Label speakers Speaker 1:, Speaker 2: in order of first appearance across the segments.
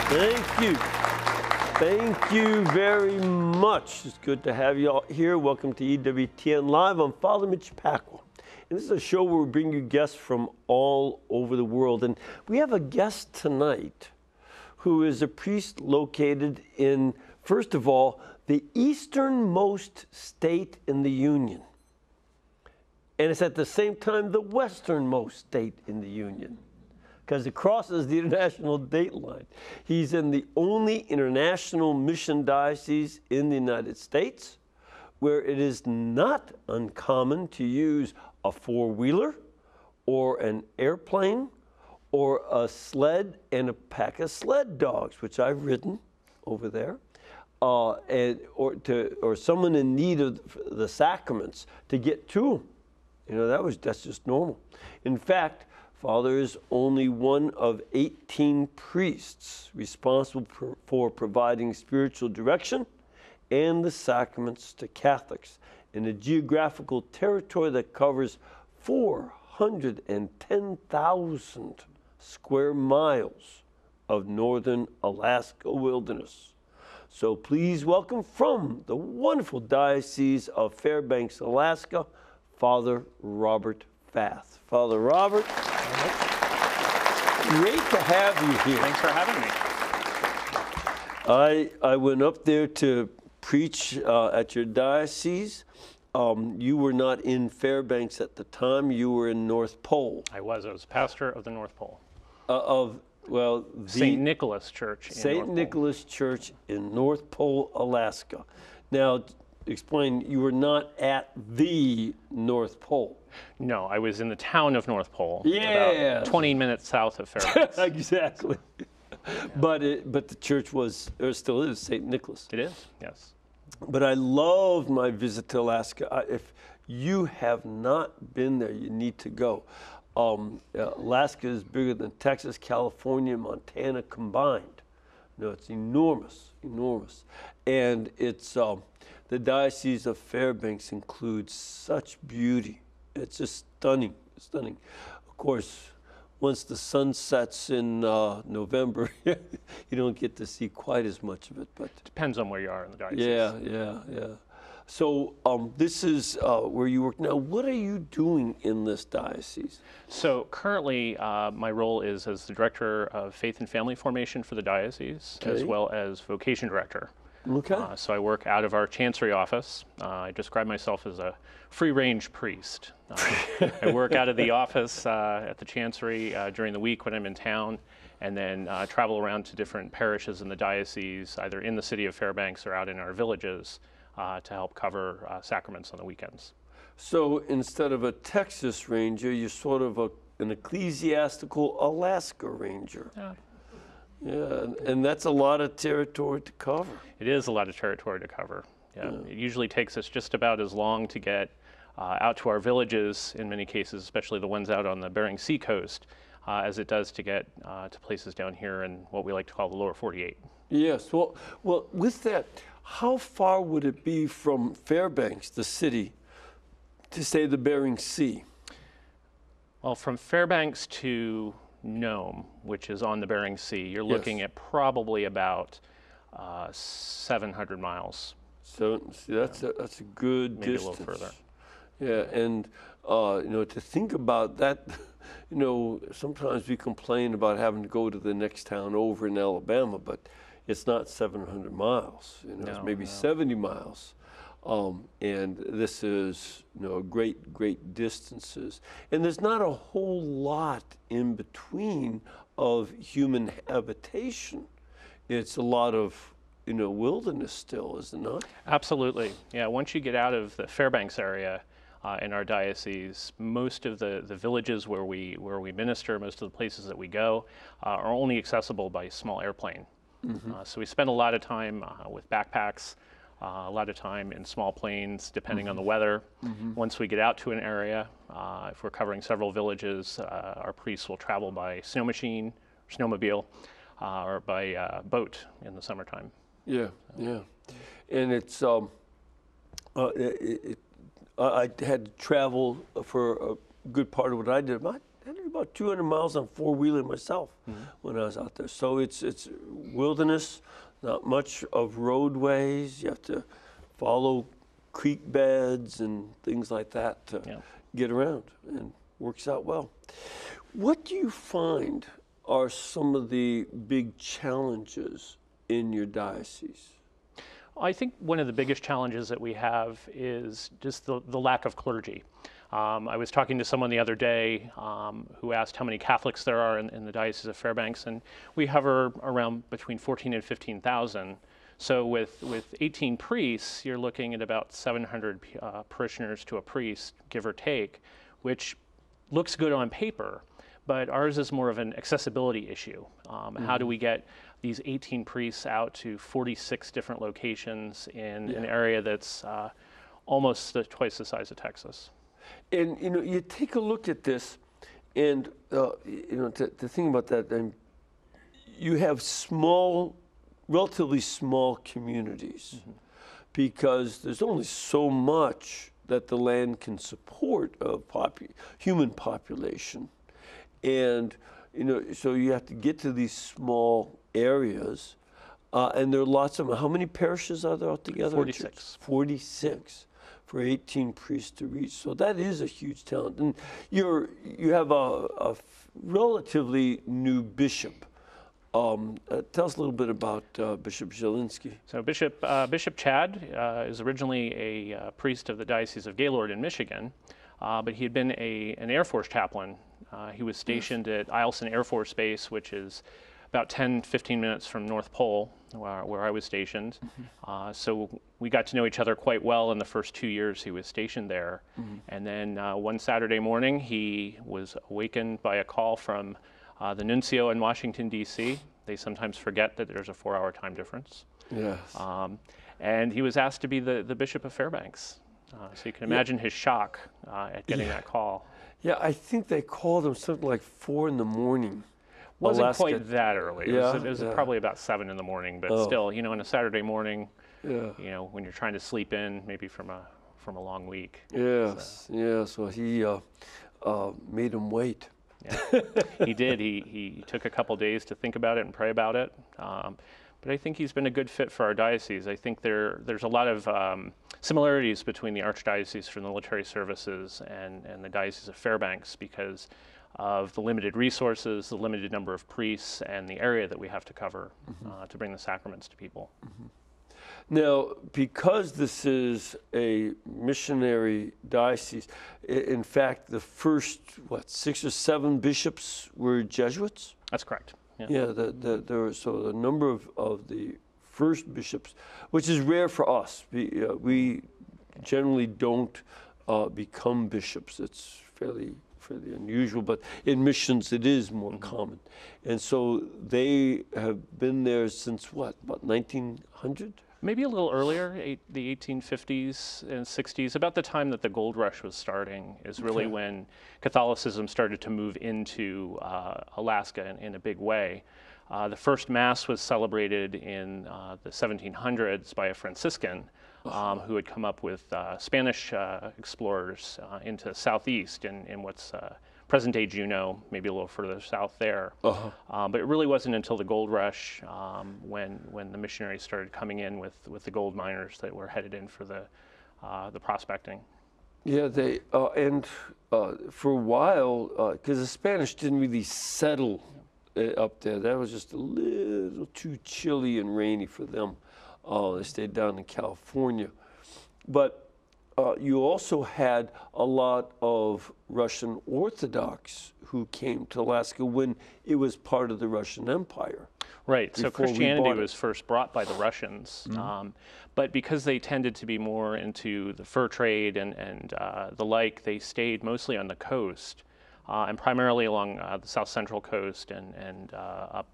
Speaker 1: Thank you. Thank you very much. It's good to have you all here. Welcome to EWTN Live. I'm Father Mitch Pacwa. And this is a show where we bring you guests from all over the world. And we have a guest tonight who is a priest located in, first of all, the easternmost state in the Union. And it's at the same time the westernmost state in the Union, because it crosses the international date line. He's in the only international mission diocese in the United States where it is not uncommon to use a four-wheeler or an airplane or a sled and a pack of sled dogs, which I've ridden over there, or someone in need of the sacraments to get to them. You know, that's just normal. In fact, Father is only one of 18 priests responsible for providing spiritual direction and the sacraments to Catholics in a geographical territory that covers 410,000 square miles of northern Alaska wilderness. So please welcome from the wonderful Diocese of Fairbanks, Alaska, Father Robert Fath. Father Robert, great to have you here.
Speaker 2: Thanks for having me.
Speaker 1: I went up there to preach at your diocese. You were not in Fairbanks at the time. You were in North Pole.
Speaker 2: I was pastor of the North Pole.
Speaker 1: The
Speaker 2: St. Nicholas Church in
Speaker 1: St. Nicholas Church in North Pole, Alaska. Now, explain, you were not at the North Pole.
Speaker 2: No, I was in the town of North Pole,
Speaker 1: yeah,
Speaker 2: about 20 minutes south of Fairbanks.
Speaker 1: Exactly. Yeah. But the church was, or still is, St. Nicholas.
Speaker 2: It is, yes.
Speaker 1: But I loved my visit to Alaska. If you have not been there, you need to go. Alaska is bigger than Texas, California, Montana combined. No, it's enormous, enormous. And it's the Diocese of Fairbanks includes such beauty. It's just stunning, stunning. Of course, once the sun sets in November, you don't get to see quite as much of it. But
Speaker 2: depends on where you are in the diocese.
Speaker 1: Yeah. So this is where you work now. What are you doing in this diocese?
Speaker 2: So currently, my role is as the director of faith and family formation for the diocese, as well as vocation director.
Speaker 1: Okay.
Speaker 2: So I work out of our chancery office. I describe myself as a free-range priest. I work out of the office at the chancery during the week when I'm in town, and then travel around to different parishes in the diocese, either in the city of Fairbanks or out in our villages, to help cover sacraments on the weekends.
Speaker 1: So instead of a Texas ranger, you're sort of an ecclesiastical Alaska ranger. Yeah, and that's a lot of territory to cover.
Speaker 2: It is a lot of territory to cover. Yeah. It usually takes us just about as long to get out to our villages, in many cases, especially the ones out on the Bering Sea coast, as it does to get to places down here in what we like to call the lower 48.
Speaker 1: Yes, well, with that, how far would it be from Fairbanks, the city, to say the Bering Sea?
Speaker 2: Well, from Fairbanks to Nome, which is on the Bering Sea, you're looking at probably about 700 miles.
Speaker 1: So see, that's a good
Speaker 2: maybe
Speaker 1: distance.
Speaker 2: A little further.
Speaker 1: Yeah, and to think about that, sometimes we complain about having to go to the next town over in Alabama, but it's not 700 miles. It's maybe 70 miles. And this is, great distances. And there's not a whole lot in between of human habitation. It's a lot of, wilderness still, is it not?
Speaker 2: Absolutely. Yeah, once you get out of the Fairbanks area in our diocese, most of the villages where we minister, most of the places that we go, are only accessible by small airplane. Mm-hmm. So we spend a lot of time with backpacks, a lot of time in small planes, depending on the weather. Mm-hmm. Once we get out to an area, if we're covering several villages, our priests will travel by snow machine, snowmobile, or by boat in the summertime.
Speaker 1: Yeah. And it's, I had to travel for a good part of what I did. I did about 200 miles on four-wheeler myself when I was out there. So it's wilderness, not much of roadways. You have to follow creek beds and things like that to get around, and works out well. What do you find are some of the big challenges in your diocese?
Speaker 2: I think one of the biggest challenges that we have is just the lack of clergy. I was talking to someone the other day who asked how many Catholics there are in the Diocese of Fairbanks, and we hover around between 14 and 15,000. So with 18 priests, you're looking at about 700 parishioners to a priest, give or take, which looks good on paper, but ours is more of an accessibility issue. How do we get these 18 priests out to 46 different locations in an area that's almost twice the size of Texas?
Speaker 1: And you take a look at this, and to think about that, and you have relatively small communities, because there's only so much that the land can support of human population, and so you have to get to these small areas, and there are lots of them. How many parishes are there altogether?
Speaker 2: 46.
Speaker 1: 46 for 18 priests to reach. So that is a huge talent. And you have a relatively new bishop. Tell us a little bit about Bishop Zielinski.
Speaker 2: So Bishop Chad is originally a priest of the Diocese of Gaylord in Michigan, but he had been an Air Force chaplain. He was stationed at Eielson Air Force Base, which is about 10-15 minutes from North Pole, where I was stationed. So we got to know each other quite well in the first 2 years he was stationed there. And then one Saturday morning, he was awakened by a call from the nuncio in Washington, D.C. They sometimes forget that there's a 4-hour time difference.
Speaker 1: Yes.
Speaker 2: And he was asked to be the Bishop of Fairbanks. So you can imagine his shock at getting that call.
Speaker 1: Yeah, I think they called him something like 4 in the morning.
Speaker 2: Wasn't quite that early. It was probably about 7 in the morning, but still, on a Saturday morning, when you're trying to sleep in, maybe from a long week.
Speaker 1: Yes, so he made him wait.
Speaker 2: Yeah, he did. He took a couple days to think about it and pray about it. But I think he's been a good fit for our diocese. I think there's a lot of similarities between the Archdiocese for Military Services and the Diocese of Fairbanks because of the limited resources, the limited number of priests, and the area that we have to cover to bring the sacraments to people.
Speaker 1: Now, because this is a missionary diocese, in fact, the first, 6 or 7 bishops were Jesuits?
Speaker 2: That's correct.
Speaker 1: Yeah, so the number of the first bishops, which is rare for us. We generally don't become bishops. It's fairly unusual, but in missions it is more common. And so they have been there since what, about 1900?
Speaker 2: Maybe a little earlier, the 1850s and 60s, about the time that the gold rush was starting, is really when Catholicism started to move into Alaska in a big way. The first Mass was celebrated in the 1700s by a Franciscan who had come up with Spanish explorers into southeast in what's present-day Juneau, maybe a little further south there. But it really wasn't until the gold rush when the missionaries started coming in with the gold miners that were headed in for the prospecting.
Speaker 1: Yeah, they and for a while, because the Spanish didn't really settle up there. That was just a little too chilly and rainy for them. They stayed down in California. But you also had a lot of Russian Orthodox who came to Alaska when it was part of the Russian Empire.
Speaker 2: Right, so Christianity was first brought by the Russians, but because they tended to be more into the fur trade and the like, they stayed mostly on the coast, and primarily along the south central coast and up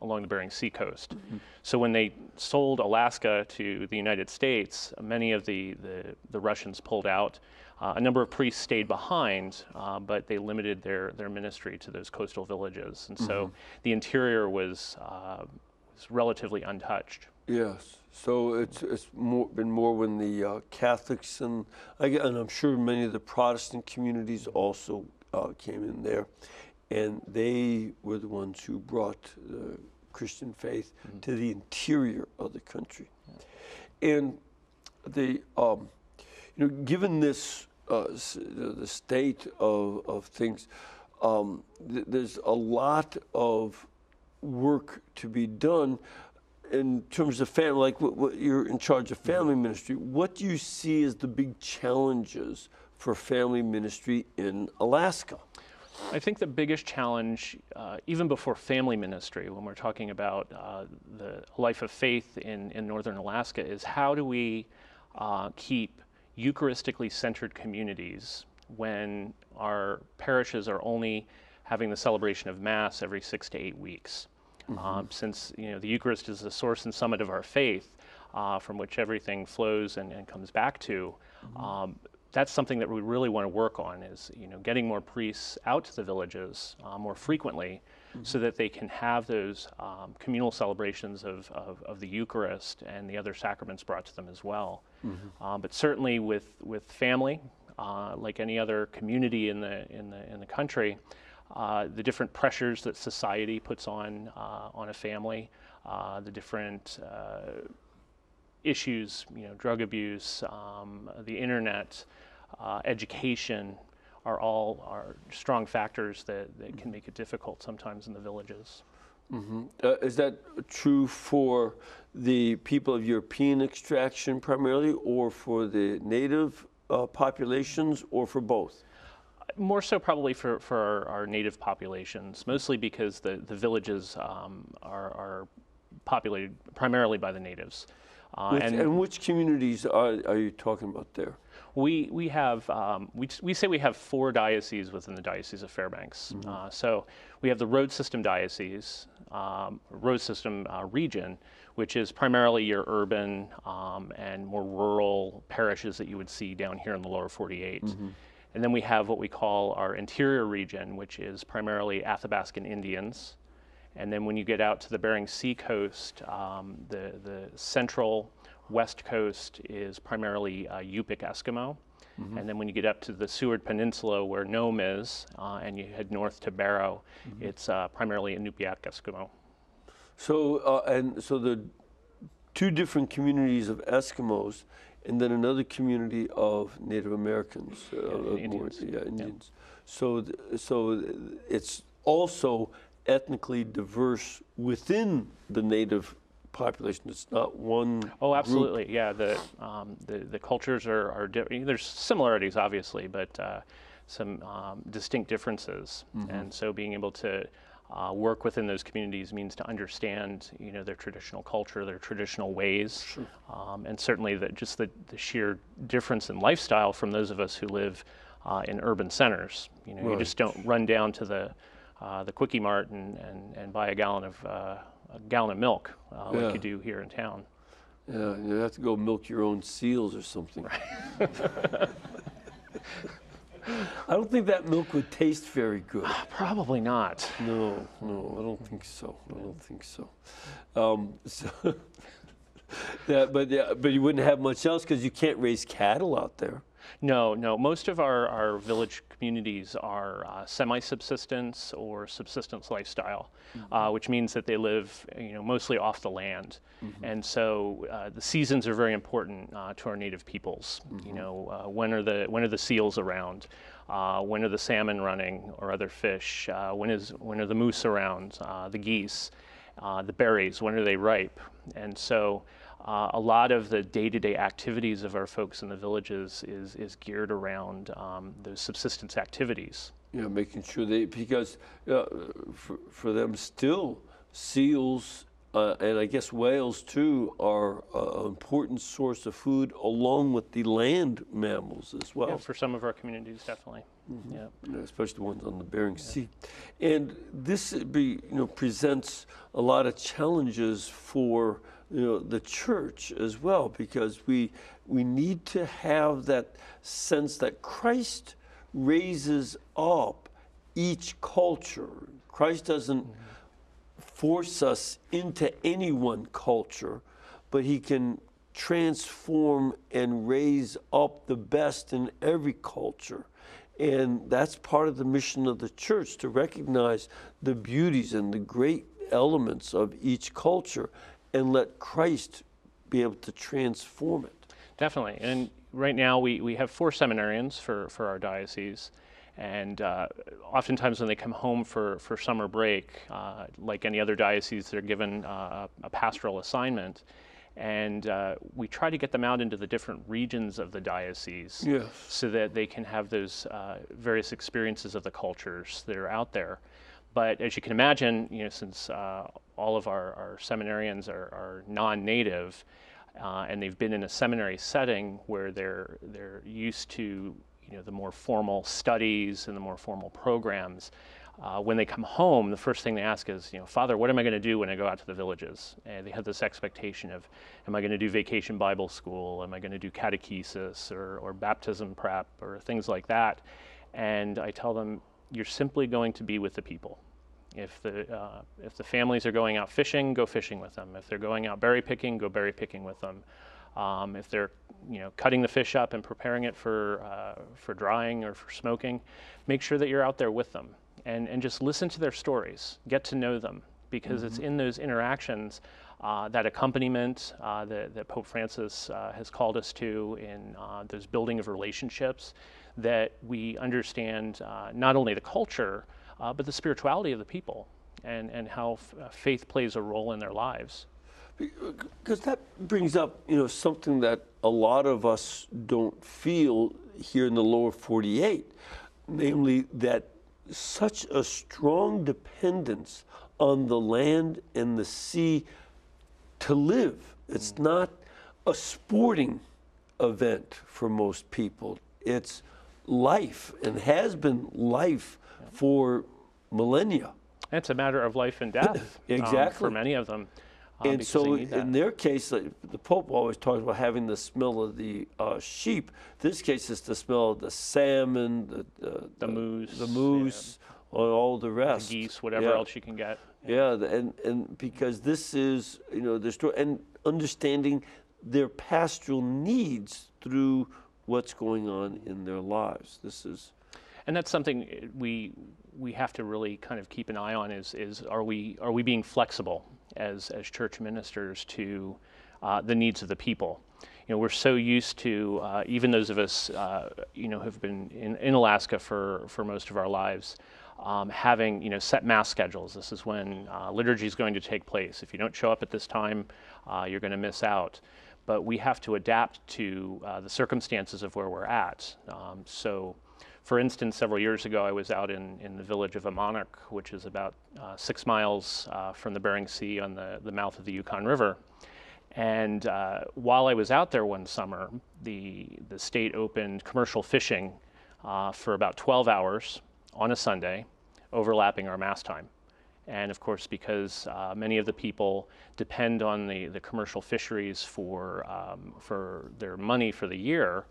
Speaker 2: along the Bering Sea coast. So when they sold Alaska to the United States, many of the Russians pulled out. A number of priests stayed behind, but they limited their ministry to those coastal villages. And so the interior was relatively untouched.
Speaker 1: Yes, so it's been more when the Catholics and I'm sure many of the Protestant communities also came in there, and they were the ones who brought the Christian faith to the interior of the country. And the given this the state of things, there's a lot of work to be done in terms of family. Like what you're in charge of family ministry. What do you see as the big challenges for family ministry in Alaska?
Speaker 2: I think the biggest challenge, even before family ministry, when we're talking about the life of faith in northern Alaska, is how do we keep Eucharistically centered communities when our parishes are only having the celebration of Mass every 6 to 8 weeks. Since the Eucharist is the source and summit of our faith, from which everything flows and comes back to, that's something that we really want to work on, is getting more priests out to the villages more frequently, so that they can have those communal celebrations of the Eucharist and the other sacraments brought to them as well. But certainly with family, like any other community in the country, the different pressures that society puts on a family, the different issues, drug abuse, the internet, education, are strong factors that can make it difficult sometimes in the villages.
Speaker 1: Is that true for the people of European extraction primarily, or for the native populations, or for both?
Speaker 2: More so probably for our native populations, mostly because the villages are populated primarily by the natives.
Speaker 1: And which communities are you talking about there?
Speaker 2: We have we say we have 4 dioceses within the Diocese of Fairbanks. So we have the road system diocese, road system region, which is primarily your urban and more rural parishes that you would see down here in the lower 48. And then we have what we call our interior region, which is primarily Athabascan Indians. And then when you get out to the Bering Sea coast, the central west coast is primarily Yupik Eskimo. And then when you get up to the Seward Peninsula, where Nome is, and you head north to Barrow, it's primarily Inupiaq Eskimo.
Speaker 1: So, so the 2 different communities of Eskimos, and then another community of Native Americans,
Speaker 2: Indians.
Speaker 1: Indians. So it's also ethnically diverse within the Native population. It's not one.
Speaker 2: Oh, absolutely.
Speaker 1: Group.
Speaker 2: Yeah, the cultures are different. There's similarities, obviously, but some distinct differences. And so being able to work within those communities means to understand, their traditional culture, their traditional ways, and certainly just the sheer difference in lifestyle from those of us who live in urban centers. You just don't run down to the Quickie Mart and buy a gallon of milk like you do here in town.
Speaker 1: Yeah, you have to go milk your own seals or something.
Speaker 2: Right.
Speaker 1: I don't think that milk would taste very good.
Speaker 2: Probably not.
Speaker 1: No, I don't think so. I don't think so. But you wouldn't have much else because you can't raise cattle out there.
Speaker 2: No. Most of our village communities are semi-subsistence or subsistence lifestyle, which means that they live, mostly off the land, and so the seasons are very important to our native peoples. When are the seals around? When are the salmon running or other fish? When are the moose around? The geese, the berries. When are they ripe? And so. A lot of the day-to-day activities of our folks in the villages is geared around those subsistence activities.
Speaker 1: Making sure because for them still, seals and I guess whales too are an important source of food along with the land mammals as well.
Speaker 2: Yeah, for some of our communities, definitely. Yeah,
Speaker 1: especially the ones on the Bering Sea. And this presents a lot of challenges for the church as well, because we need to have that sense that Christ raises up each culture. Christ doesn't force us into any one culture, but he can transform and raise up the best in every culture. And that's part of the mission of the church, to recognize the beauties and the great elements of each culture and let Christ be able to transform it.
Speaker 2: Definitely. And right now we have 4 seminarians for our diocese. And oftentimes when they come home for summer break, like any other diocese, they're given a pastoral assignment. And we try to get them out into the different regions of the diocese,
Speaker 1: Yes.
Speaker 2: so that they can have those various experiences of the cultures that are out there. But as you can imagine, since all of our seminarians are non-native, and they've been in a seminary setting where they're used to the more formal studies and the more formal programs, when they come home, the first thing they ask is, Father, what am I going to do when I go out to the villages? And they have this expectation of, am I going to do vacation Bible school? Am I going to do catechesis or baptism prep or things like that? And I tell them, you're simply going to be with the people. If the families are going out fishing, go fishing with them. If they're going out berry picking, go berry picking with them. If they're cutting the fish up and preparing it for drying or for smoking, make sure that you're out there with them. And just listen to their stories, get to know them, because it's in those interactions, that accompaniment that Pope Francis has called us to, in those building of relationships, that we understand not only the culture, but the spirituality of the people, and how faith plays a role in their lives.
Speaker 1: Because that brings up, something that a lot of us don't feel here in the lower 48, namely that such a strong dependence on the land and the sea to live. It's not a sporting event for most people. It's life, and has been life for millennia.
Speaker 2: It's a matter of life and death.
Speaker 1: Exactly.
Speaker 2: For many of them.
Speaker 1: And so in their case, the Pope always talks about having the smell of the sheep. This case, it's the smell of the salmon,
Speaker 2: the
Speaker 1: moose, or all the rest.
Speaker 2: The geese, whatever else you can get.
Speaker 1: Yeah, and because this is, the story, and understanding their pastoral needs through what's going on in their lives.
Speaker 2: And that's something we have to really kind of keep an eye on, is are we being flexible as church ministers to the needs of the people? We're so used to, even those of us who've been in Alaska for most of our lives, having set mass schedules. This is when liturgy is going to take place. If you don't show up at this time, you're going to miss out. But we have to adapt to the circumstances of where we're at. So, for instance, several years ago, I was out in the village of Amonarch, which is about 6 miles from the Bering Sea on the mouth of the Yukon River. And while I was out there one summer, the state opened commercial fishing for about 12 hours on a Sunday, overlapping our Mass time. And of course, because many of the people depend on the commercial fisheries for their money for the year,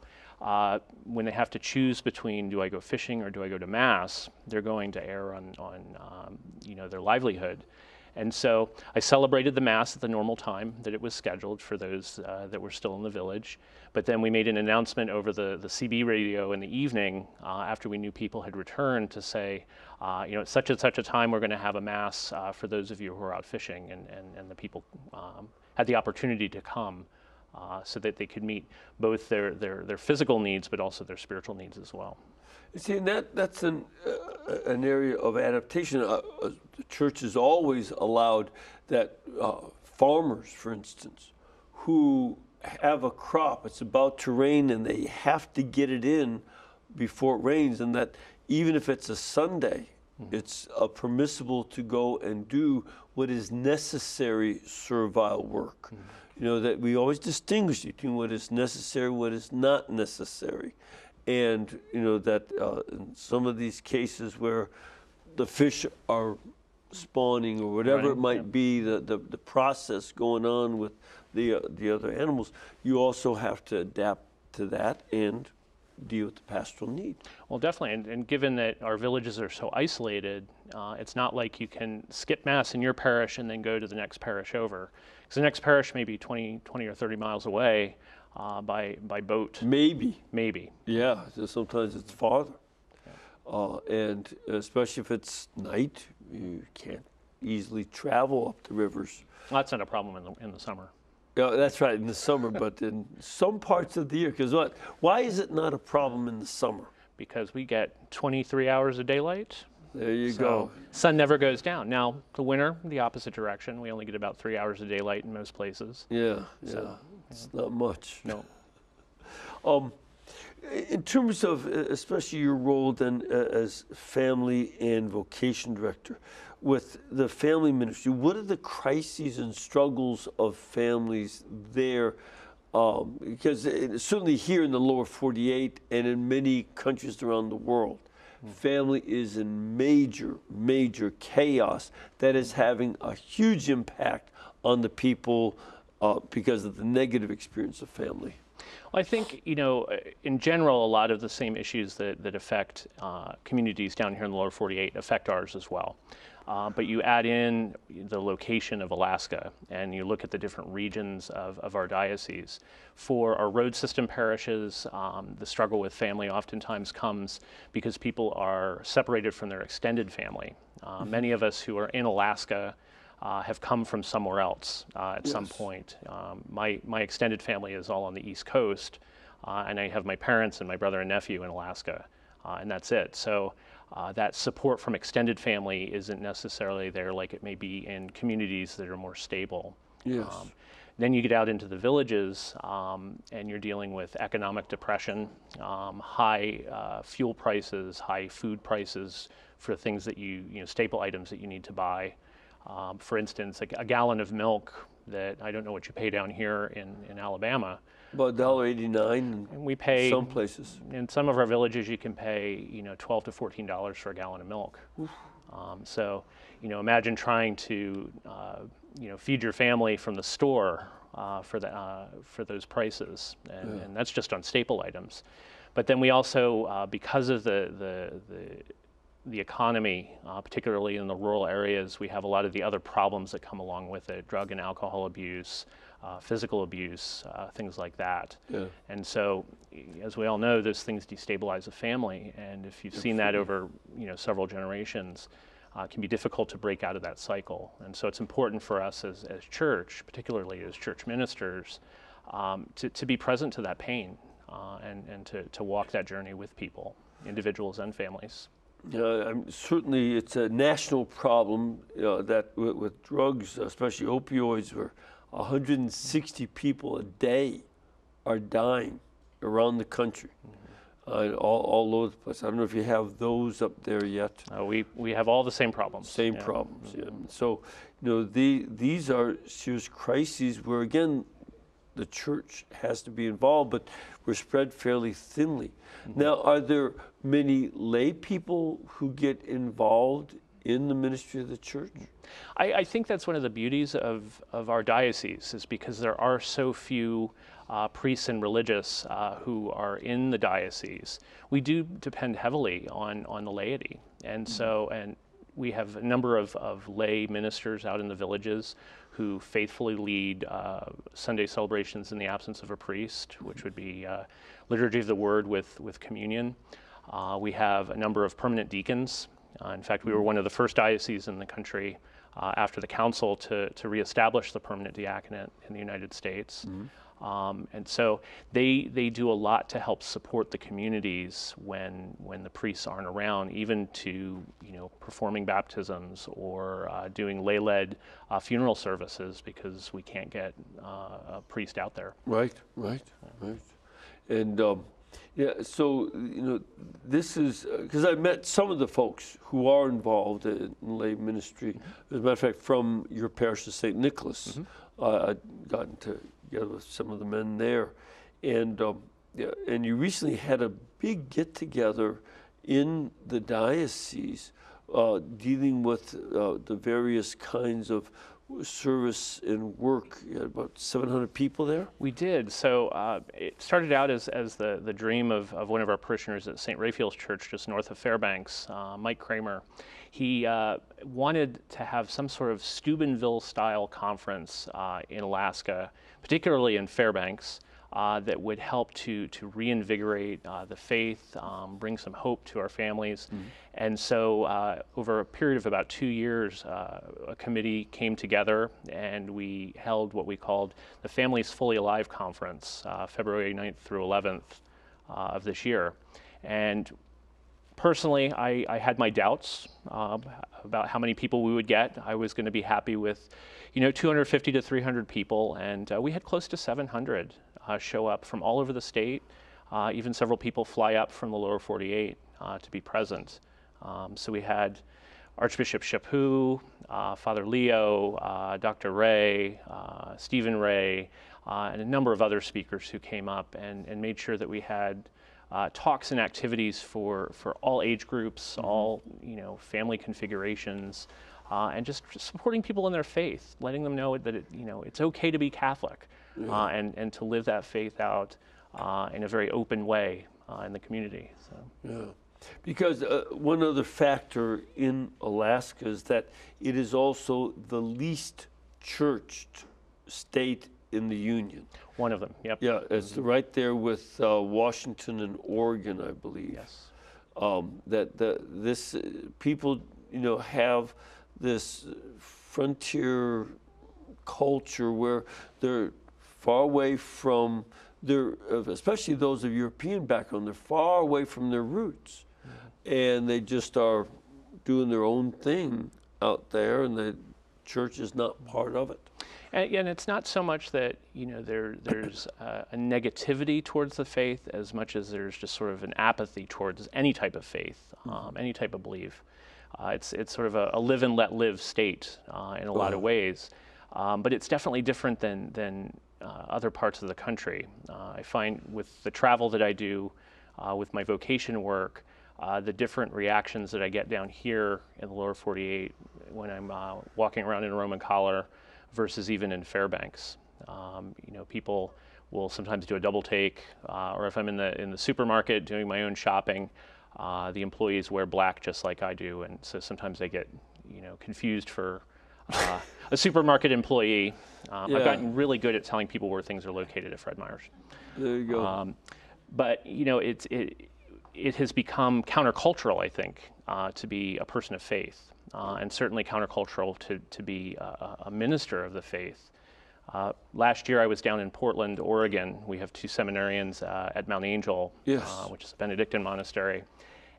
Speaker 2: when they have to choose between, do I go fishing or do I go to Mass, they're going to err on their livelihood. And so I celebrated the Mass at the normal time that it was scheduled for those that were still in the village. But then we made an announcement over the CB radio in the evening after we knew people had returned to say, at such and such a time we're going to have a Mass for those of you who are out fishing. And the people had the opportunity to come so that they could meet both their physical needs but also their spiritual needs as well.
Speaker 1: See, and that's an area of adaptation. The church has always allowed that farmers, for instance, who have a crop, it's about to rain and they have to get it in before it rains, and that even if it's a Sunday, it's permissible to go and do what is necessary servile work. That we always distinguish between what is necessary, what is not necessary. And, that in some of these cases where the fish are spawning or whatever it might be, the process going on with the other animals, you also have to adapt to that and deal with the pastoral need.
Speaker 2: Well, definitely. And given that our villages are so isolated, it's not like you can skip Mass in your parish and then go to the next parish over. Because the next parish may be 20 or 30 miles away. By boat. Maybe.
Speaker 1: Yeah, so sometimes it's farther. And especially if it's night, you can't easily travel up the rivers.
Speaker 2: Well, that's not a problem in the summer.
Speaker 1: Yeah, that's right, in the summer, but in some parts of the year, because why is it not a problem in the summer?
Speaker 2: Because we get 23 hours of daylight.
Speaker 1: There you go.
Speaker 2: Sun never goes down. Now, the winter, the opposite direction. We only get about 3 hours of daylight in most places.
Speaker 1: Yeah, it's not much.
Speaker 2: No.
Speaker 1: In terms of, especially your role then as family and vocation director, with the family ministry, what are the crises and struggles of families there? Because certainly here in the lower 48 and in many countries around the world, family is in major, major chaos that is having a huge impact on the people because of the negative experience of family.
Speaker 2: Well, I think, in general, a lot of the same issues that affect communities down here in the lower 48 affect ours as well. But you add in the location of Alaska, and you look at the different regions of our diocese. For our road system parishes, the struggle with family oftentimes comes because people are separated from their extended family. Many of us who are in Alaska have come from somewhere else at some point. My extended family is all on the East Coast, and I have my parents and my brother and nephew in Alaska, and that's it. So that support from extended family isn't necessarily there like it may be in communities that are more stable.
Speaker 1: Yes.
Speaker 2: Then you get out into the villages, and you're dealing with economic depression, high fuel prices, high food prices for things that staple items that you need to buy. For instance, like a gallon of milk that I don't know what you pay down here in Alabama.
Speaker 1: About $1.89
Speaker 2: we pay
Speaker 1: some places.
Speaker 2: In some of our villages, you can pay $12 to $14 for a gallon of milk. So imagine trying to feed your family from the store for those prices, and that's just on staple items. But then we also, because of the economy, particularly in the rural areas, we have a lot of the other problems that come along with it: drug and alcohol abuse, physical abuse, things like that. Yeah. And so, as we all know, those things destabilize a family, and if you've seen that over several generations, it can be difficult to break out of that cycle. And so it's important for us as church, particularly as church ministers, to be present to that pain and to walk that journey with people, individuals and families.
Speaker 1: Certainly it's a national problem that with drugs, especially opioids, where 160 people a day are dying around the country, all over the place. I don't know if you have those up there yet.
Speaker 2: We have all the same problems.
Speaker 1: Same problems, yeah. So, these are serious crises where, again, the church has to be involved, but we're spread fairly thinly. Now, are there many lay people who get involved in the ministry of the church?
Speaker 2: I think that's one of the beauties of our diocese, is because there are so few priests and religious who are in the diocese. We do depend heavily on the laity, and so we have a number of lay ministers out in the villages who faithfully lead Sunday celebrations in the absence of a priest, which would be liturgy of the word with communion. We have a number of permanent deacons. In fact, we were one of the first dioceses in the country after the council to reestablish the permanent diaconate in the United States. And so they do a lot to help support the communities when the priests aren't around, even to performing baptisms or doing lay-led funeral services, because we can't get a priest out there.
Speaker 1: Right. And so this is because I met some of the folks who are involved in lay ministry. As a matter of fact, from your parish of St. Nicholas, I'd gotten together with some of the men there, and you recently had a big get-together in the diocese dealing with the various kinds of service and work. You had about 700 people there?
Speaker 2: We did. So it started out as the dream of one of our parishioners at St. Raphael's Church just north of Fairbanks, Mike Kramer. He wanted to have some sort of Steubenville-style conference in Alaska, particularly in Fairbanks, that would help to reinvigorate the faith, bring some hope to our families. And so over a period of about 2 years, a committee came together and we held what we called the Families Fully Alive Conference, February 9th through 11th of this year. And personally, I had my doubts about how many people we would get. I was going to be happy with, 250 to 300 people, and we had close to 700 show up from all over the state. Even several people fly up from the lower 48 to be present. So we had Archbishop Chaput, Father Leo, Dr. Ray, Stephen Ray, and a number of other speakers who came up and made sure that we had talks and activities for all age groups, all family configurations, and just supporting people in their faith, letting them know that it's okay to be Catholic, and to live that faith out in a very open way in the community. So.
Speaker 1: Yeah. Because one other factor in Alaska is that it is also the least churched state in the Union.
Speaker 2: One of them, yep.
Speaker 1: Yeah, it's right there with Washington and Oregon, I believe.
Speaker 2: Yes.
Speaker 1: This people, have this frontier culture where they're far away from especially those of European background, they're far away from their roots. And they just are doing their own thing out there, and the church is not part of it.
Speaker 2: And it's not so much that there's a negativity towards the faith as much as there's just sort of an apathy towards any type of faith, any type of belief. It's sort of a live and let live state in a lot of ways, but it's definitely different than other parts of the country. I find with the travel that I do, with my vocation work, the different reactions that I get down here in the lower 48 when I'm walking around in a Roman collar versus even in Fairbanks. People will sometimes do a double take, or if I'm in the supermarket doing my own shopping, the employees wear black just like I do, and so sometimes they get confused for a supermarket employee. I've gotten really good at telling people where things are located at Fred Meyer's.
Speaker 1: There you go.
Speaker 2: But it has become countercultural, I think, to be a person of faith, and certainly countercultural to be a minister of the faith. Last year I was down in Portland, Oregon. We have 2 seminarians at Mount Angel, which is a Benedictine monastery.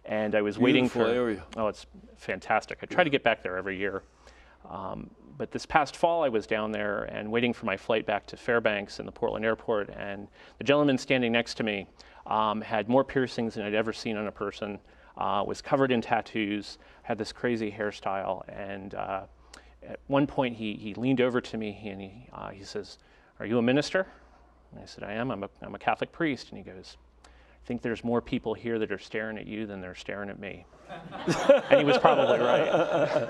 Speaker 2: And I was waiting for...
Speaker 1: Beautiful area.
Speaker 2: Oh, it's fantastic. I try to get back there every year. But this past fall I was down there and waiting for my flight back to Fairbanks in the Portland airport, and the gentleman standing next to me had more piercings than I'd ever seen on a person, was covered in tattoos, had this crazy hairstyle, and at one point he leaned over to me and he says, "Are you a minister?" And I said, "I am. I'm a Catholic priest." And he goes, "I think there's more people here that are staring at you than they're staring at me." And he was probably right.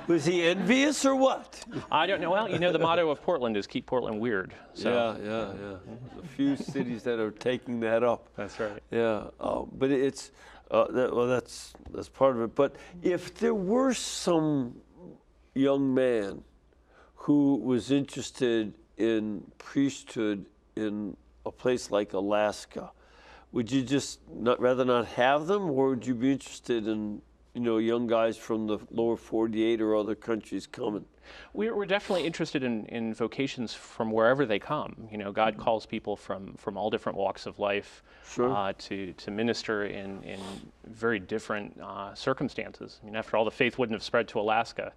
Speaker 1: Was he envious or what?
Speaker 2: I don't know. Well, the motto of Portland is keep Portland weird. So.
Speaker 1: Yeah. There's a few cities that are taking that up.
Speaker 2: That's right.
Speaker 1: Yeah, but it's that's part of it. But if there were some young man who was interested in priesthood in a place like Alaska, would you just rather not have them, or would you be interested in young guys from the lower 48 or other countries coming?
Speaker 2: We're definitely interested in vocations from wherever they come. God calls people from all different walks of life,
Speaker 1: sure.
Speaker 2: To minister in very different circumstances. I mean, after all, the faith wouldn't have spread to Alaska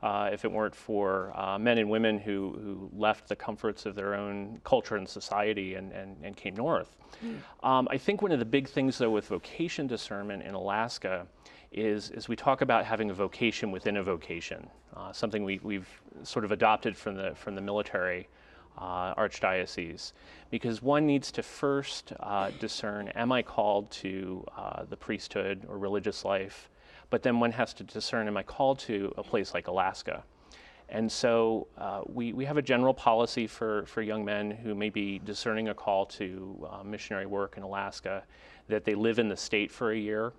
Speaker 2: if it weren't for men and women who left the comforts of their own culture and society and came north. I think one of the big things, though, with vocation discernment in Alaska is we talk about having a vocation within a vocation, something we've sort of adopted from the military archdiocese, because one needs to first discern, am I called to the priesthood or religious life? But then one has to discern, am I called to a place like Alaska? And so we have a general policy for young men who may be discerning a call to missionary work in Alaska, that they live in the state for a year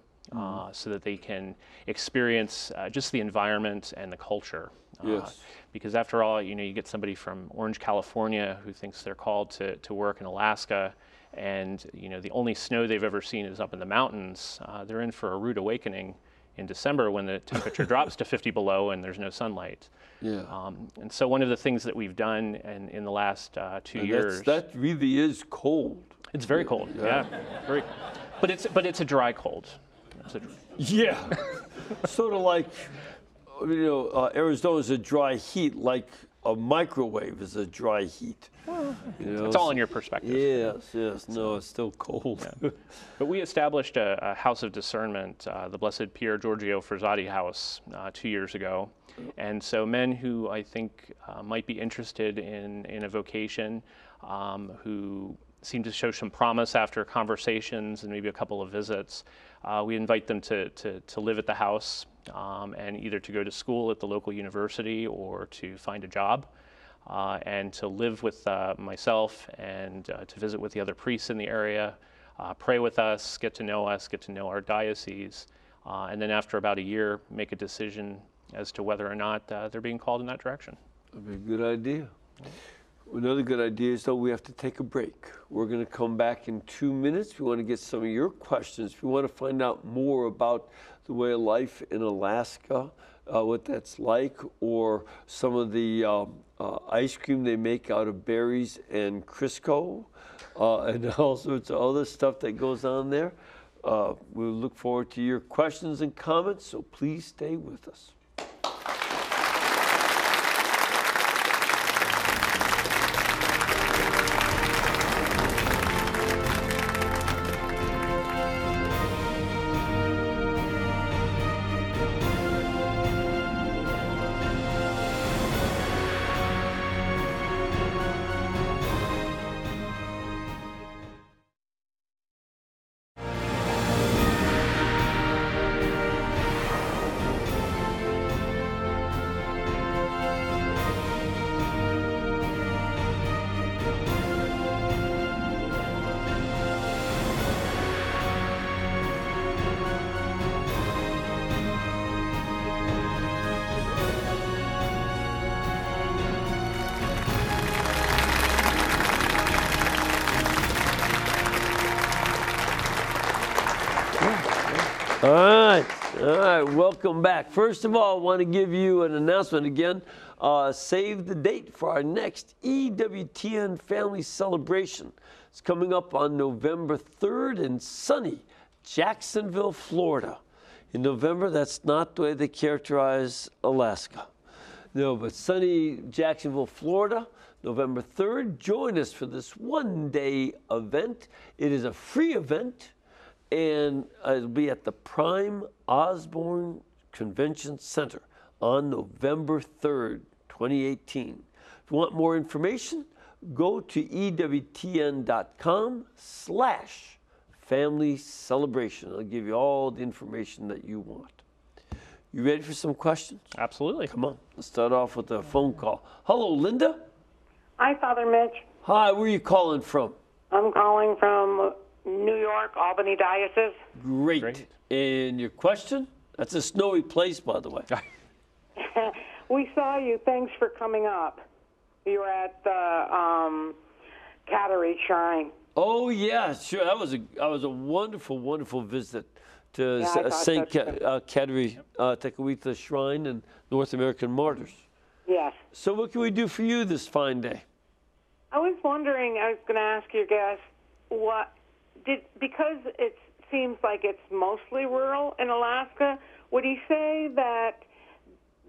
Speaker 2: so that they can experience just the environment and the culture.
Speaker 1: Yes.
Speaker 2: Because after all, you get somebody from Orange, California who thinks they're called to work in Alaska, and the only snow they've ever seen is up in the mountains. They're in for a rude awakening in December when the temperature drops to 50 below and there's no sunlight.
Speaker 1: Yeah.
Speaker 2: And so one of the things that we've done in the last 2 years.
Speaker 1: That really is cold.
Speaker 2: It's very cold. Yeah. Very. But it's a dry cold.
Speaker 1: Yeah. Sort of like, Arizona's a dry heat, like a microwave is a dry heat.
Speaker 2: It's all in your perspective.
Speaker 1: Yes. No, it's still cold.
Speaker 2: Yeah. But we established a house of discernment, the Blessed Pier Giorgio Frassati House, 2 years ago. And so men who I think might be interested in a vocation, who seem to show some promise after conversations and maybe a couple of visits, we invite them to live at the house and either to go to school at the local university or to find a job. And to live with myself and to visit with the other priests in the area, pray with us, get to know our diocese, and then after about a year, make a decision as to whether or not they're being called in that direction.
Speaker 1: That'd be a good idea. Another good idea is, though, we have to take a break. We're going to come back in 2 minutes. We want to get some of your questions. If you want to find out more about the way of life in Alaska, what that's like, or some of the ice cream they make out of berries and Crisco, and all sorts of other stuff that goes on there. We'll look forward to your questions and comments, so please stay with us. All right, welcome back. First of all, I want to give you an announcement again. Save the date for our next EWTN family celebration. It's coming up on November 3rd in sunny Jacksonville, Florida. In November, that's not the way they characterize Alaska. No, but sunny Jacksonville, Florida, November 3rd. Join us for this one-day event. It is a free event, and it'll be at the Prime Osborne Convention Center on November 3rd, 2018. If you want more information, go to EWTN.com/family celebration. I'll give you all the information that you want. You ready for some questions?
Speaker 2: Absolutely.
Speaker 1: Come on. Let's start off with a phone call. Hello, Linda.
Speaker 3: Hi, Father Mitch.
Speaker 1: Hi, where are you calling from?
Speaker 3: I'm calling from New York, Albany Diocese.
Speaker 1: Great. And your question? That's a snowy place, by the way.
Speaker 3: We saw you. Thanks for coming up. You were at the Cattery Shrine.
Speaker 1: Oh, yeah, sure. That was a wonderful, wonderful visit to St. Cattery Tekakwitha Shrine and North American Martyrs.
Speaker 3: Yes.
Speaker 1: So what can we do for you this fine day?
Speaker 3: I was wondering, I was going to ask your guest, because it seems like it's mostly rural in Alaska, would he say that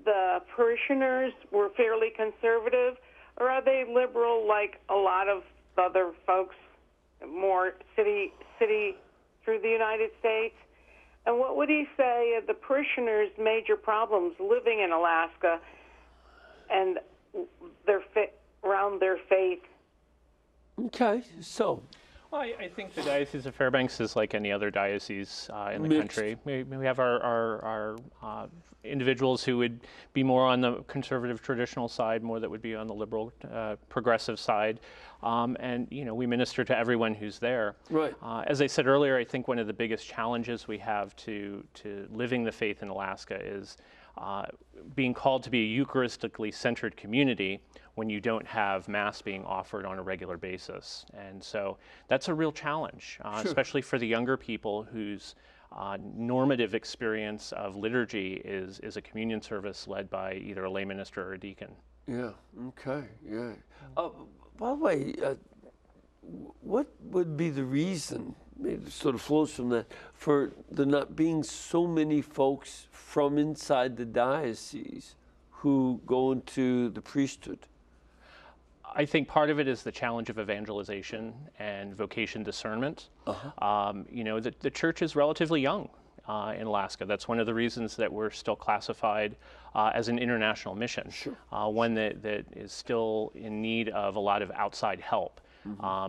Speaker 3: the parishioners were fairly conservative, or are they liberal like a lot of other folks, more city through the United States? And what would he say are the parishioners' major problems living in Alaska and around their faith?
Speaker 1: Okay, so.
Speaker 2: Well, I think the Diocese of Fairbanks is like any other diocese in the country. We have our individuals who would be more on the conservative traditional side, more that would be on the liberal progressive side. And, you know, we minister to everyone who's there.
Speaker 1: Right.
Speaker 2: As I said earlier, I think one of the biggest challenges we have to living the faith in Alaska is being called to be a Eucharistically centered community when you don't have Mass being offered on a regular basis. And so that's a real challenge, especially for the younger people whose normative experience of liturgy is a communion service led by either a lay minister or a deacon.
Speaker 1: Yeah, okay, yeah. By the way, what would be the reason, maybe it sort of flows from that, for there not being so many folks from inside the diocese who go into the priesthood?
Speaker 2: I think part of it is the challenge of evangelization and vocation discernment. You know, the church is relatively young in Alaska. That's one of the reasons that we're still classified as an international mission, one that is still in need of a lot of outside help,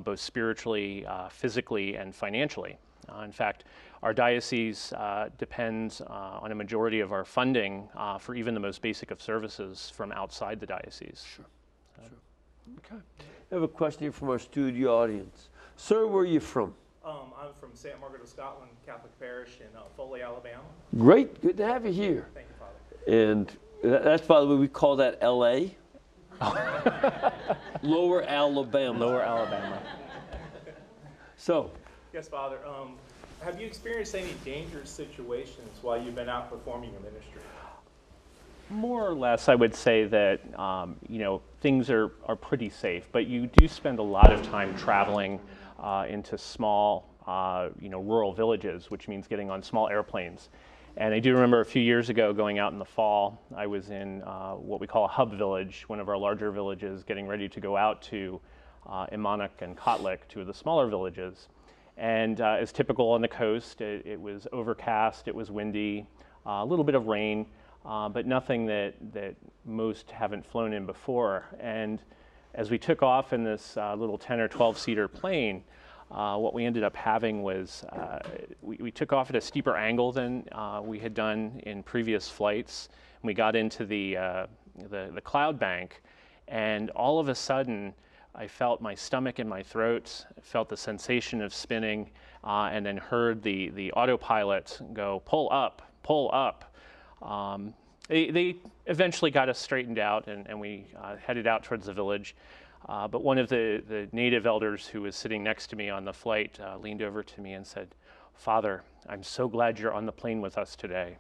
Speaker 2: both spiritually, physically, and financially. In fact, our diocese depends on a majority of our funding for even the most basic of services from outside the diocese.
Speaker 1: Okay. I have a question here from our studio audience. Sir, where are you from?
Speaker 4: I'm from St. Margaret of Scotland Catholic Parish in Foley, Alabama.
Speaker 1: Great. Good to have you here.
Speaker 4: Thank you, Father.
Speaker 1: And that's, by the way, we call that L.A. Lower Alabama.
Speaker 2: Lower Alabama.
Speaker 1: So.
Speaker 4: Yes, Father. Have you experienced any dangerous situations while you've been out performing your ministry?
Speaker 2: More or less, I would say that you know, things are pretty safe, but you do spend a lot of time traveling into small, you know, rural villages, which means getting on small airplanes. And I do remember a few years ago going out in the fall. I was in what we call a hub village, one of our larger villages, getting ready to go out to Imanak and Kotlik, two of the smaller villages. And as typical on the coast, it was overcast, it was windy, a little bit of rain. But nothing that most haven't flown in before. And as we took off in this little 10 or 12-seater plane, what we ended up having was we took off at a steeper angle than we had done in previous flights. And we got into the cloud bank, and all of a sudden, I felt my stomach in my throat, felt the sensation of spinning, and then heard the autopilot go, pull up, pull up. They eventually got us straightened out, and we headed out towards the village. But one of the native elders who was sitting next to me on the flight leaned over to me and said, "Father, I'm so glad you're on the plane with us today."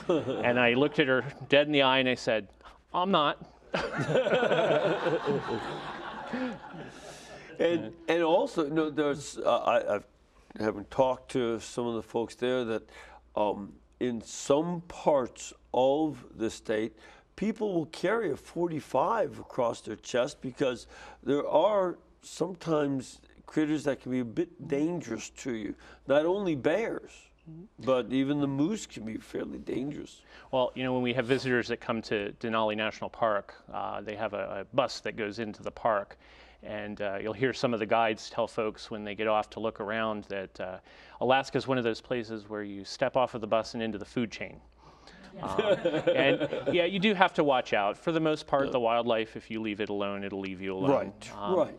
Speaker 2: And I looked at her dead in the eye and I said, "I'm not."
Speaker 1: And also, you know, there's I've having talked to some of the folks there that in some parts of the state, people will carry a .45 across their chest because there are sometimes critters that can be a bit dangerous to you. Not only bears, but even the moose can be fairly dangerous.
Speaker 2: Well, you know, when we have visitors that come to Denali National Park, they have a bus that goes into the park. And you'll hear some of the guides tell folks when they get off to look around that Alaska is one of those places where you step off of the bus and into the food chain. And yeah, you do have to watch out. For the most part, the wildlife, if you leave it alone, it'll leave you alone.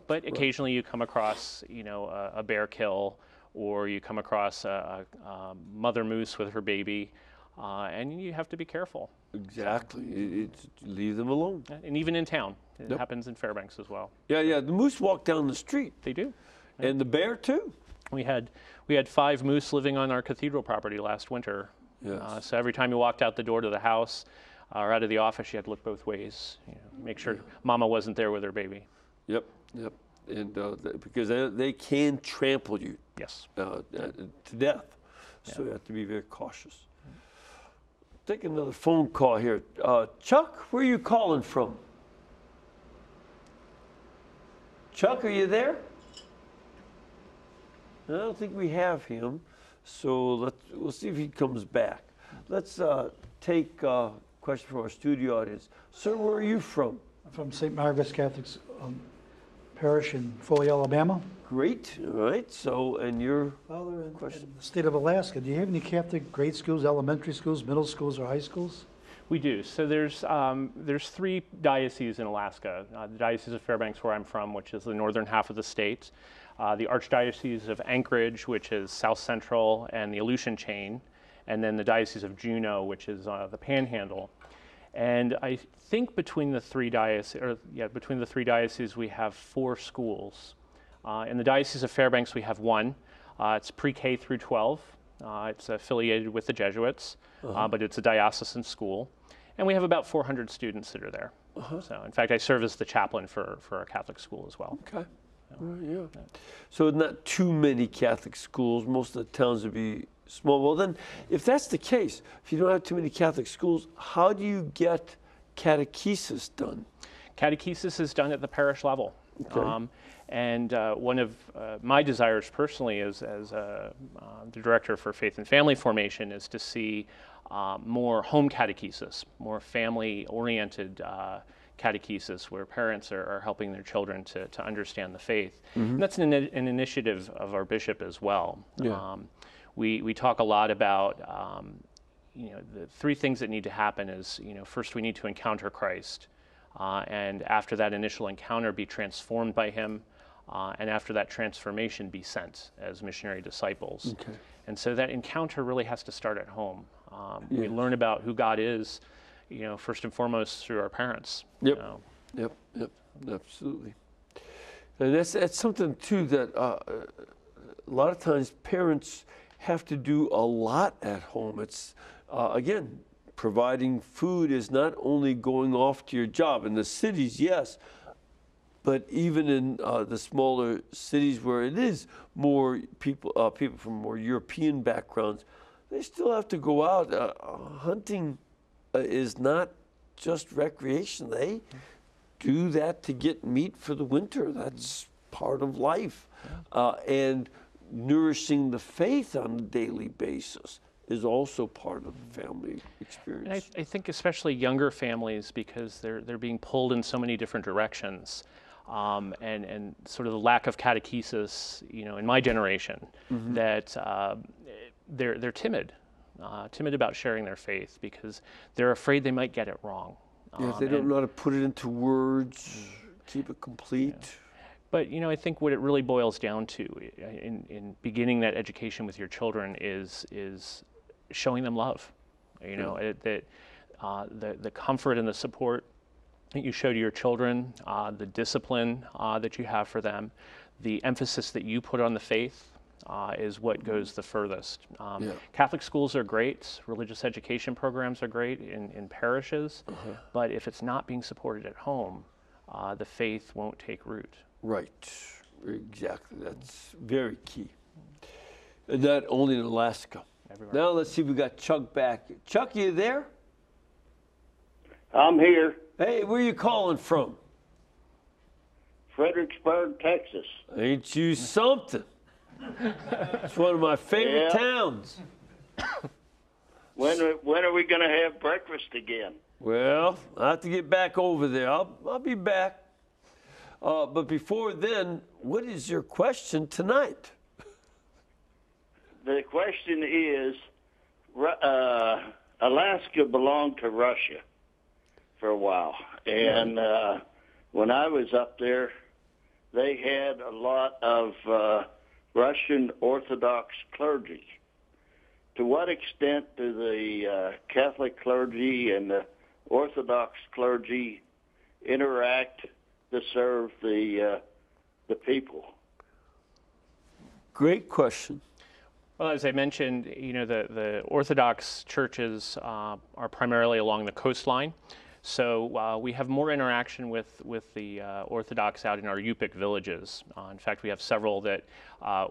Speaker 2: But occasionally you come across, you know, a bear kill, or you come across a mother moose with her baby, and you have to be careful.
Speaker 1: Exactly. Leave them alone.
Speaker 2: And even in town. It happens in Fairbanks as well.
Speaker 1: Yeah. The moose walk down the street.
Speaker 2: They do.
Speaker 1: And the bear too.
Speaker 2: We had 5 moose living on our cathedral property last winter.
Speaker 1: Yes.
Speaker 2: So every time you walked out the door to the house or out of the office, you had to look both ways. You know, make sure Mama wasn't there with her baby.
Speaker 1: Yep. And because they can trample you.
Speaker 2: Yes.
Speaker 1: To death. So you have to be very cautious. Take another phone call here. Chuck, where are you calling from? Chuck, are you there? I don't think we have him, so we'll see if he comes back. Let's take a question from our studio audience. Sir, where are you from?
Speaker 5: I'm from St. Margaret's Catholic parish in Foley, Alabama.
Speaker 1: Great. All right. So, and your
Speaker 5: Father, in
Speaker 1: question?
Speaker 5: the state of Alaska, do you have any Catholic grade schools, elementary schools, middle schools, or high schools?
Speaker 2: We do. So there's 3 dioceses in Alaska. The Diocese of Fairbanks, where I'm from, which is the northern half of the state. The Archdiocese of Anchorage, which is south central and the Aleutian chain. And then the Diocese of Juneau, which is the Panhandle. And I think between the 3 dioceses, we have 4 schools. In the Diocese of Fairbanks, we have 1. It's pre-K through 12. It's affiliated with the Jesuits, but it's a diocesan school. And we have about 400 students that are there. So, in fact, I serve as the chaplain for a Catholic school as well.
Speaker 1: Okay. Yeah. So not too many Catholic schools. Most of the towns would be small. Well, then, if that's the case, if you don't have too many Catholic schools, how do you get catechesis done?
Speaker 2: Catechesis is done at the parish level.
Speaker 1: Okay.
Speaker 2: And one of my desires personally as the director for Faith and Family Formation is to see more home catechesis, more family-oriented catechesis where parents are helping their children to understand the faith. And that's an initiative of our bishop as well.
Speaker 1: Yeah.
Speaker 2: We talk a lot about the 3 things that need to happen is, first we need to encounter Christ. And after that initial encounter, be transformed by him. And after that transformation, be sent as missionary disciples.
Speaker 1: Okay.
Speaker 2: And so that encounter really has to start at home. We learn about who God is, first and foremost through our parents.
Speaker 1: Yep. Yep. Absolutely. And that's something too that a lot of times parents have to do a lot at home. It's again, providing food is not only going off to your job. In the cities, yes, but even in the smaller cities where it is more people from more European backgrounds, they still have to go out. Hunting is not just recreation. They do that to get meat for the winter. That's part of life. And nourishing the faith on a daily basis is also part of the family experience.
Speaker 2: And I think especially younger families, because they're being pulled in so many different directions, and sort of the lack of catechesis, in my generation, that they're timid about sharing their faith because they're afraid they might get it wrong.
Speaker 1: If they don't know how to put it into words, keep it complete.
Speaker 2: Yeah. But I think what it really boils down to in beginning that education with your children is showing them love. That the comfort and the support that you show to your children, the discipline that you have for them, the emphasis that you put on the faith is what goes the furthest. Catholic schools are great. Religious education programs are great in parishes. But if it's not being supported at home, the faith won't take root.
Speaker 1: Right, exactly. That's very key. And not only in Alaska.
Speaker 2: Everywhere.
Speaker 1: Now let's see if we got Chuck back. Chuck, you there?
Speaker 6: I'm here.
Speaker 1: Hey, where you calling from?
Speaker 6: Fredericksburg, Texas.
Speaker 1: Ain't you something? It's one of my favorite towns.
Speaker 6: When are we going to have breakfast again?
Speaker 1: Well, I have to get back over there. I'll be back. But before then, what is your question tonight?
Speaker 6: The question is, Alaska belonged to Russia for a while. And when I was up there, they had a lot of Russian Orthodox clergy. To what extent do the Catholic clergy and the Orthodox clergy interact to serve the people?
Speaker 1: Great question.
Speaker 2: Well, as I mentioned, the Orthodox churches are primarily along the coastline. So we have more interaction with the Orthodox out in our Yupik villages. In fact, we have several that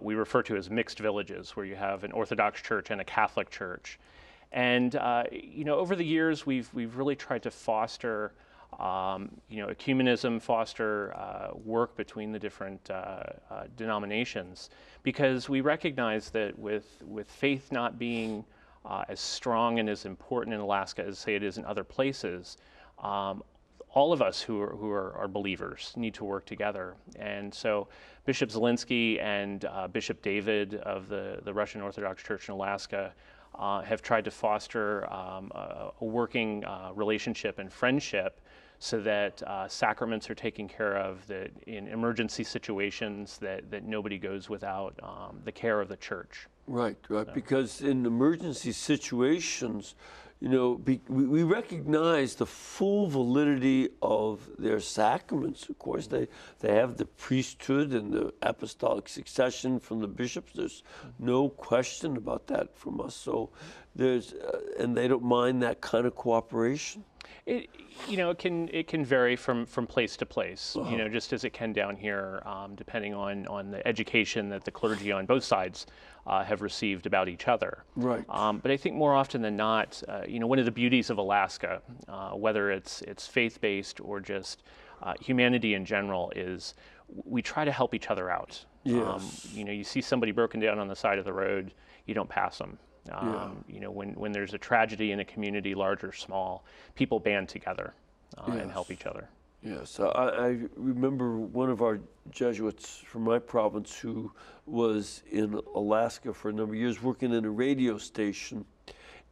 Speaker 2: we refer to as mixed villages, where you have an Orthodox church and a Catholic church. And over the years, we've really tried to foster ecumenism, foster work between the different denominations, because we recognize that with faith not being as strong and as important in Alaska as, say, it is in other places, all of us who are believers need to work together. And so Bishop Zelinsky and Bishop David of the Russian Orthodox Church in Alaska have tried to foster a working relationship and friendship so that sacraments are taken care of, that in emergency situations that nobody goes without the care of the church.
Speaker 1: Right, right. Because in emergency situations, you know, we recognize the full validity of their sacraments. Of course, they have the priesthood and the apostolic succession from the bishops. There's no question about that from us. So there's, and they don't mind that kind of cooperation.
Speaker 2: It can vary from place to place, you know, just as it can down here, depending on the education that the clergy on both sides have received about each other.
Speaker 1: Right.
Speaker 2: But I think more often than not, you know, one of the beauties of Alaska, whether it's faith-based or just humanity in general, is we try to help each other out.
Speaker 1: Yes.
Speaker 2: You know, you see somebody broken down on the side of the road, you don't pass them. You know, when there's a tragedy in a community, large or small, people band together and help each other.
Speaker 1: Yes, I remember one of our Jesuits from my province who was in Alaska for a number of years working in a radio station.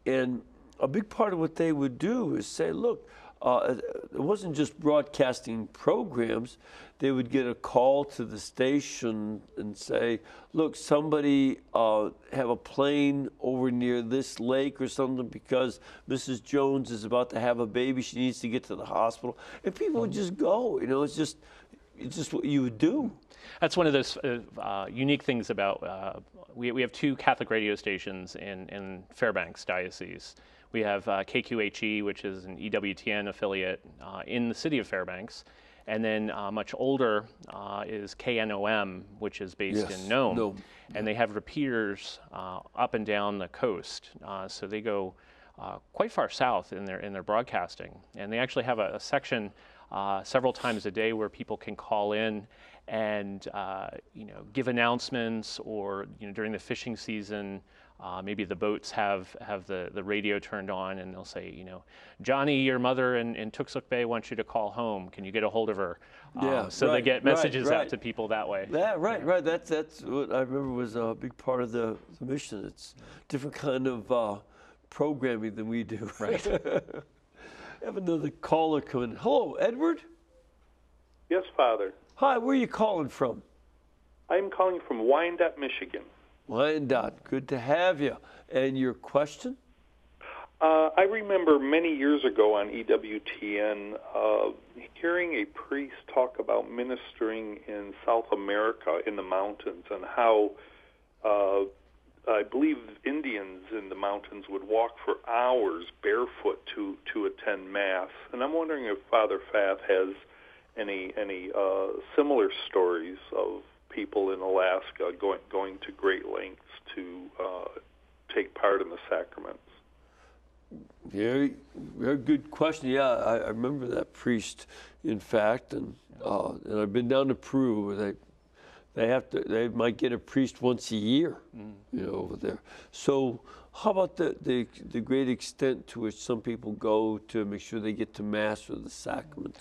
Speaker 1: And a big part of what they would do is say, look, it wasn't just broadcasting programs. They would get a call to the station and say, look, somebody have a plane over near this lake or something because Mrs. Jones is about to have a baby. She needs to get to the hospital. And people would just go. You know, it's just what you would do.
Speaker 2: That's one of those unique things about, we have two Catholic radio stations in Fairbanks Diocese. We have KQHE, which is an EWTN affiliate in the city of Fairbanks. And then much older is KNOM, which is based in Nome. And they have repeaters up and down the coast. So they go quite far south in their broadcasting. And they actually have a section several times a day where people can call in and you know, give announcements, or you know, during the fishing season, maybe the boats have the radio turned on, and they'll say, you know, Johnny, your mother in Tuxuk Bay wants you to call home. Can you get a hold of her? So they get messages out to people that way.
Speaker 1: Right. That's what I remember was a big part of the mission. It's different kind of programming than we do.
Speaker 2: Right.
Speaker 1: I have another caller coming. Hello, Edward?
Speaker 7: Yes, Father.
Speaker 1: Hi, where are you calling from?
Speaker 7: I'm calling from Wyandotte, Michigan.
Speaker 1: Wyandotte, good to have you. And your question?
Speaker 7: I remember many years ago on EWTN hearing a priest talk about ministering in South America in the mountains, and how I believe Indians in the mountains would walk for hours barefoot to attend Mass. And I'm wondering if Father Fath has any similar stories of people in Alaska going to great lengths to take part in the sacraments.
Speaker 1: Very, very good question. Yeah, I remember that priest, in fact, and I've been down to Peru where they might get a priest once a year, you know, over there. So how about the great extent to which some people go to make sure they get to Mass or the sacraments?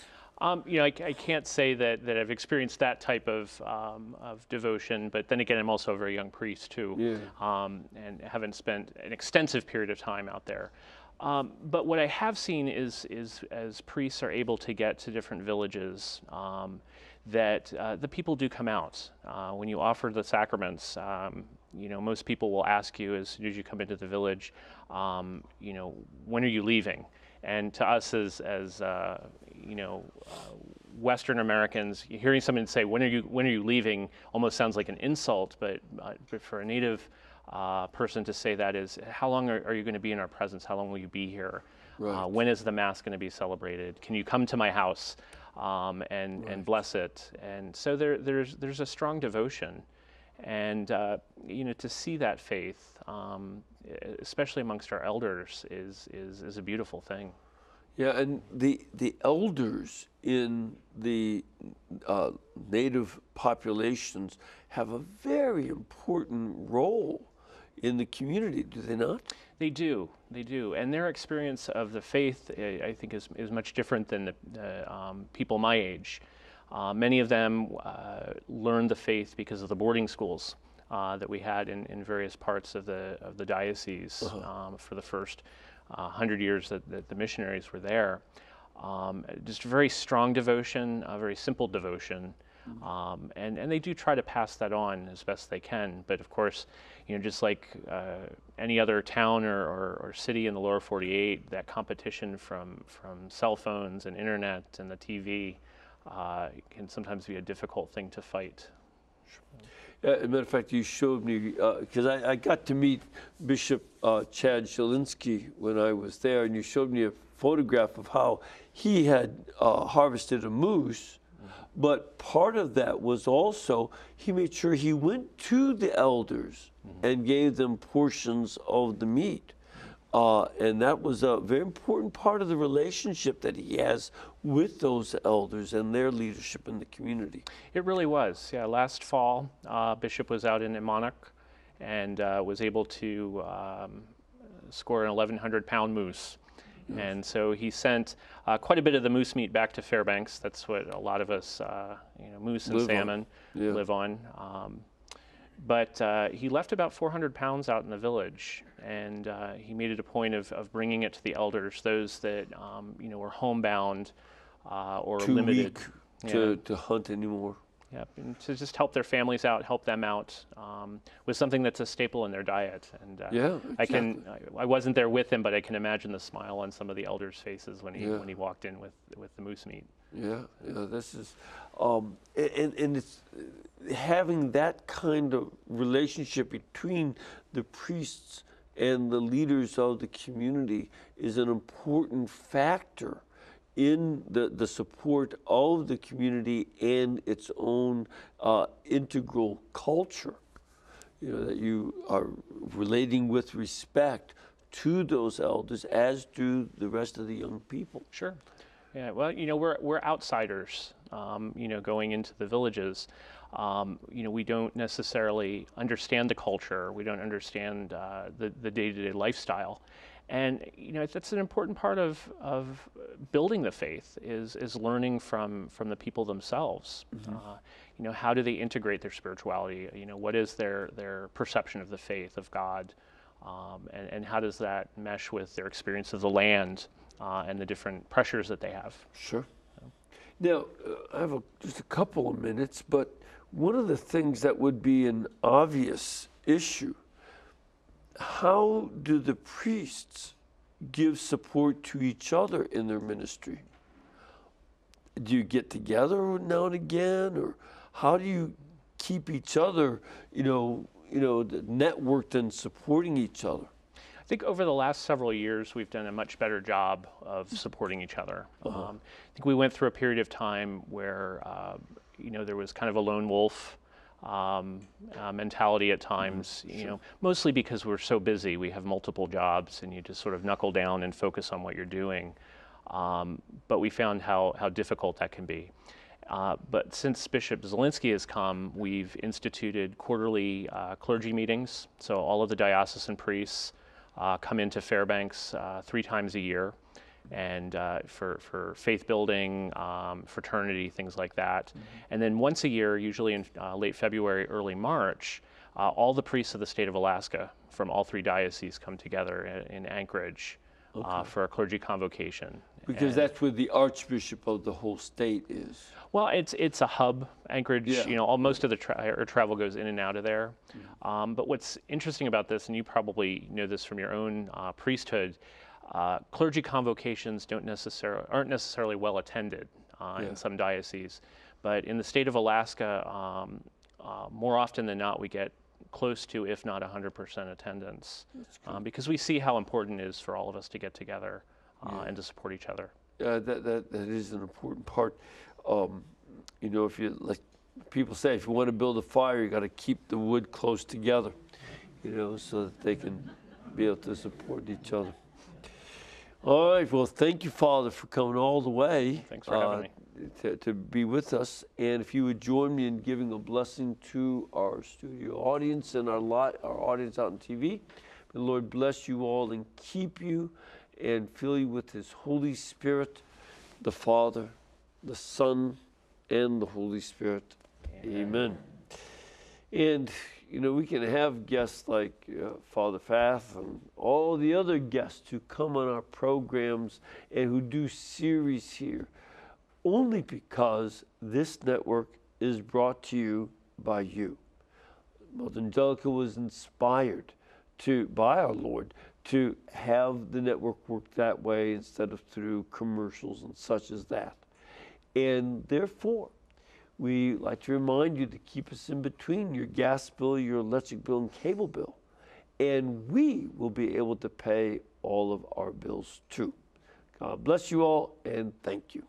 Speaker 2: You know, I can't say that I've experienced that type of devotion, but then again, I'm also a very young priest too, and haven't spent an extensive period of time out there. But what I have seen is as priests are able to get to different villages, that the people do come out. When you offer the sacraments, you know, most people will ask you as soon as you come into the village, you know, when are you leaving? And to us as you know, Western Americans, hearing someone say, when are you leaving, almost sounds like an insult, but for a Native person to say that is, how long are you going to be in our presence? How long will you be here? Right. When is the Mass going to be celebrated? Can you come to my house and bless it? And so there's a strong devotion. And you know, to see that faith, especially amongst our elders, is a beautiful thing.
Speaker 1: Yeah, and the elders in the Native populations have a very important role in the community, do they not?
Speaker 2: They do, and their experience of the faith, I think, is much different than the people my age. Many of them learned the faith because of the boarding schools that we had in various parts of the diocese for the first 100 years that the missionaries were there. Just a very strong devotion, a very simple devotion. And they do try to pass that on as best they can. But of course, just like any other town or city in the lower 48, that competition from cell phones and internet and the TV can sometimes be a difficult thing to fight.
Speaker 1: As a matter of fact, you showed me, because I got to meet Bishop Chad Shalinsky when I was there, and you showed me a photograph of how he had harvested a moose. But part of that was also he made sure he went to the elders and gave them portions of the meat. And that was a very important part of the relationship that he has with those elders and their leadership in the community.
Speaker 2: It really was. Yeah, last fall, Bishop was out in Monarch and was able to score an 1,100-pound moose. And so he sent quite a bit of the moose meat back to Fairbanks. That's what a lot of us, moose and salmon live on. But he left about 400 pounds out in the village, and he made it a point of bringing it to the elders, those that were homebound or
Speaker 1: Too
Speaker 2: limited
Speaker 1: weak to hunt anymore.
Speaker 2: Yep, and to just help their families out, help them out, was something that's a staple in their diet. And
Speaker 1: yeah, exactly.
Speaker 2: I wasn't there with him, but I can imagine the smile on some of the elders' faces when he walked in with the moose meat.
Speaker 1: Yeah, this is, and it's having that kind of relationship between the priests and the leaders of the community is an important factor in the support of the community and its own integral culture. That you are relating with respect to those elders, as do the rest of the young people.
Speaker 2: Sure. Yeah. Well, we're outsiders. Going into the villages. We don't necessarily understand the culture. We don't understand the day-to-day lifestyle. And that's an important part of building the faith is learning from the people themselves. How do they integrate their spirituality? What is their perception of the faith of God, and how does that mesh with their experience of the land and the different pressures that they have?
Speaker 1: Sure. Now I have just a couple of minutes, but one of the things that would be an obvious issue. How do the priests give support to each other in their ministry? Do you get together now and again, or how do you keep each other, networked and supporting each other?
Speaker 2: I think over the last several years, we've done a much better job of supporting each other. I think we went through a period of time where, there was kind of a lone wolf mentality at times, mostly because we're so busy. We have multiple jobs and you just sort of knuckle down and focus on what you're doing. But we found how difficult that can be. But since Bishop Zielinski has come, we've instituted quarterly clergy meetings. So all of the diocesan priests come into Fairbanks 3 times a year. And for faith building, fraternity, things like that. And then once a year, usually in late February, early March, all the priests of the state of Alaska from all 3 dioceses come together in Anchorage for a clergy convocation.
Speaker 1: Because that's where the archbishop of the whole state is.
Speaker 2: Well, it's a hub, Anchorage. Most of the travel goes in and out of there. But what's interesting about this, and you probably know this from your own priesthood, clergy convocations aren't necessarily well attended in some dioceses, but in the state of Alaska, more often than not, we get close to, if not 100% attendance, because we see how important it is for all of us to get together and to support each other.
Speaker 1: That is an important part. If you, like people say, if you want to build a fire, you got to keep the wood close together, so that they can be able to support each other. All right. Well, thank you, Father, for coming all the way.
Speaker 2: Thanks for having me.
Speaker 1: to be with us. And if you would join me in giving a blessing to our studio audience and our audience out on TV. May the Lord bless you all and keep you and fill you with His Holy Spirit, the Father, the Son, and the Holy Spirit. Amen. And, you know, we can have guests like Father Fath and all the other guests who come on our programs and who do series here, only because this network is brought to you by you. Mother Angelica was inspired by our Lord to have the network work that way instead of through commercials and such as that. And therefore, we like to remind you to keep us in between your gas bill, your electric bill, and cable bill. And we will be able to pay all of our bills too. God bless you all, and thank you.